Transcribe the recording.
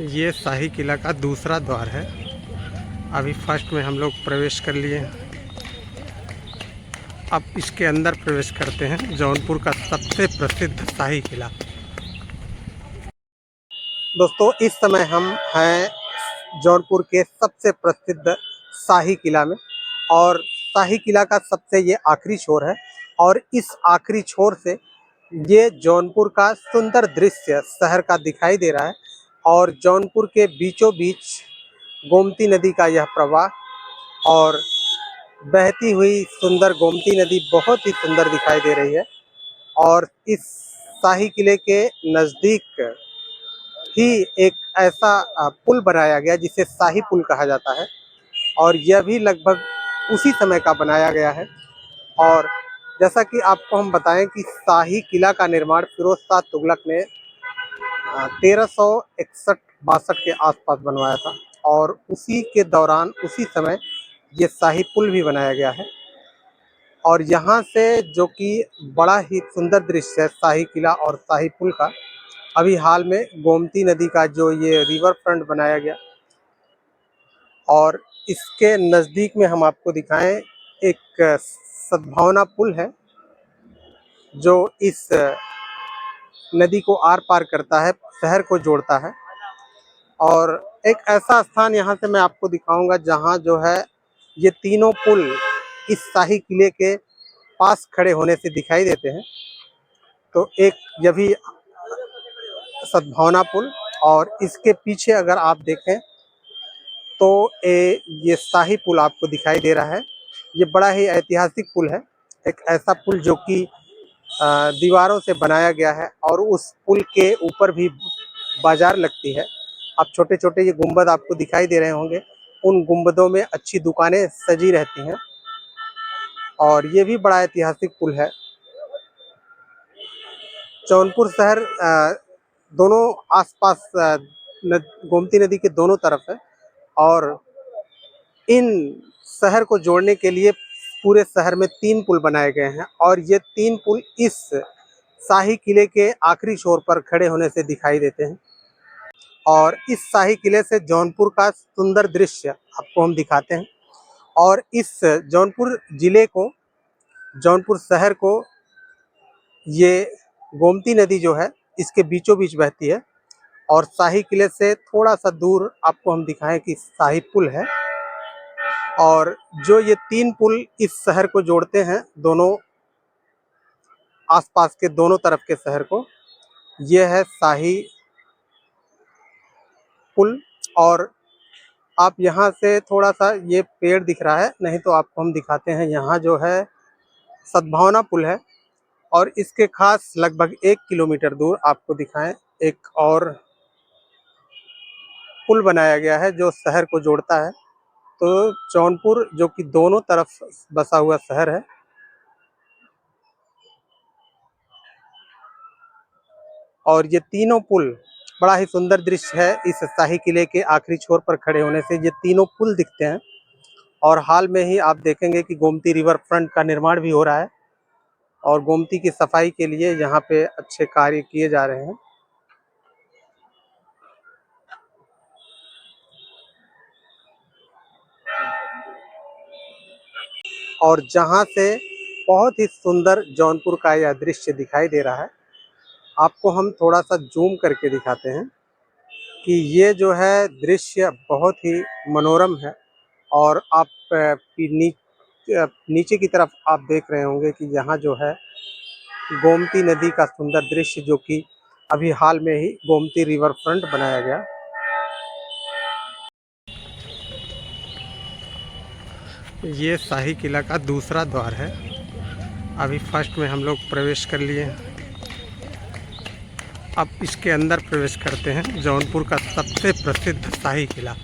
ये शाही किला का दूसरा द्वार है। अभी फर्स्ट में हम लोग प्रवेश कर लिए। अब इसके अंदर प्रवेश करते हैं, जौनपुर का सबसे प्रसिद्ध शाही किला। दोस्तों, इस समय हम हैं जौनपुर के सबसे प्रसिद्ध शाही किला में, और शाही किला का सबसे ये आखिरी छोर है, और इस आखिरी छोर से ये जौनपुर का सुंदर दृश्य शहर का दिखाई दे रहा है। और जौनपुर के बीचों बीच गोमती नदी का यह प्रवाह, और बहती हुई सुंदर गोमती नदी बहुत ही सुंदर दिखाई दे रही है। और इस शाही किले के नज़दीक ही एक ऐसा पुल बनाया गया जिसे शाही पुल कहा जाता है, और यह भी लगभग उसी समय का बनाया गया है। और जैसा कि आपको हम बताएं कि शाही किला का निर्माण फिरोज शाह तुगलक ने 1361-62 के आसपास बनवाया था, और उसी के दौरान उसी समय ये शाही पुल भी बनाया गया है। और यहाँ से जो कि बड़ा ही सुंदर दृश्य है शाही किला और शाही पुल का, अभी हाल में गोमती नदी का जो ये रिवर फ्रंट बनाया गया, और इसके नज़दीक में हम आपको दिखाएं एक सद्भावना पुल है जो इस नदी को आर पार करता है, शहर को जोड़ता है। और एक ऐसा स्थान यहाँ से मैं आपको दिखाऊंगा जहाँ जो है ये तीनों पुल इस शाही किले के पास खड़े होने से दिखाई देते हैं। तो एक यह भी सद्भावना पुल, और इसके पीछे अगर आप देखें तो ये शाही पुल आपको दिखाई दे रहा है। ये बड़ा ही ऐतिहासिक पुल है, एक ऐसा पुल जो कि दीवारों से बनाया गया है, और उस पुल के ऊपर भी बाजार लगती है। अब छोटे छोटे ये गुंबद आपको दिखाई दे रहे होंगे, उन गुंबदों में अच्छी दुकानें सजी रहती हैं, और ये भी बड़ा ऐतिहासिक पुल है। जौनपुर शहर दोनों आसपास गोमती नदी के दोनों तरफ है, और इन शहर को जोड़ने के लिए पूरे शहर में 3 पुल बनाए गए हैं, और ये 3 पुल इस शाही किले के आखिरी छोर पर खड़े होने से दिखाई देते हैं। और इस शाही किले से जौनपुर का सुंदर दृश्य आपको हम दिखाते हैं। और इस जौनपुर जिले को, जौनपुर शहर को, ये गोमती नदी जो है इसके बीचों बीच बहती है। और शाही किले से थोड़ा सा दूर आपको हम दिखाएं कि शाही पुल है, और जो ये 3 पुल इस शहर को जोड़ते हैं, दोनों आसपास के दोनों तरफ के शहर को, ये है शाही पुल। और आप यहाँ से थोड़ा सा ये पेड़ दिख रहा है, नहीं तो आपको हम दिखाते हैं। यहाँ जो है सद्भावना पुल है, और इसके खास लगभग 1 किलोमीटर दूर आपको दिखाएं एक और पुल बनाया गया है जो शहर को जोड़ता है। तो जौनपुर जो कि दोनों तरफ बसा हुआ शहर है, और ये तीनों पुल बड़ा ही सुंदर दृश्य है। इस शाही किले के आखिरी छोर पर खड़े होने से ये तीनों पुल दिखते हैं। और हाल में ही आप देखेंगे कि गोमती रिवर फ्रंट का निर्माण भी हो रहा है, और गोमती की सफाई के लिए यहाँ पे अच्छे कार्य किए जा रहे हैं। और जहाँ से बहुत ही सुंदर जौनपुर का यह दृश्य दिखाई दे रहा है, आपको हम थोड़ा सा जूम करके दिखाते हैं कि ये जो है दृश्य बहुत ही मनोरम है। और आप नीचे की तरफ आप देख रहे होंगे कि यहाँ जो है गोमती नदी का सुंदर दृश्य, जो कि अभी हाल में ही गोमती रिवर फ्रंट बनाया गया। ये शाही किला का दूसरा द्वार है। अभी फर्स्ट में हम लोग प्रवेश कर लिए। अब इसके अंदर प्रवेश करते हैं, जौनपुर का सबसे प्रसिद्ध शाही किला।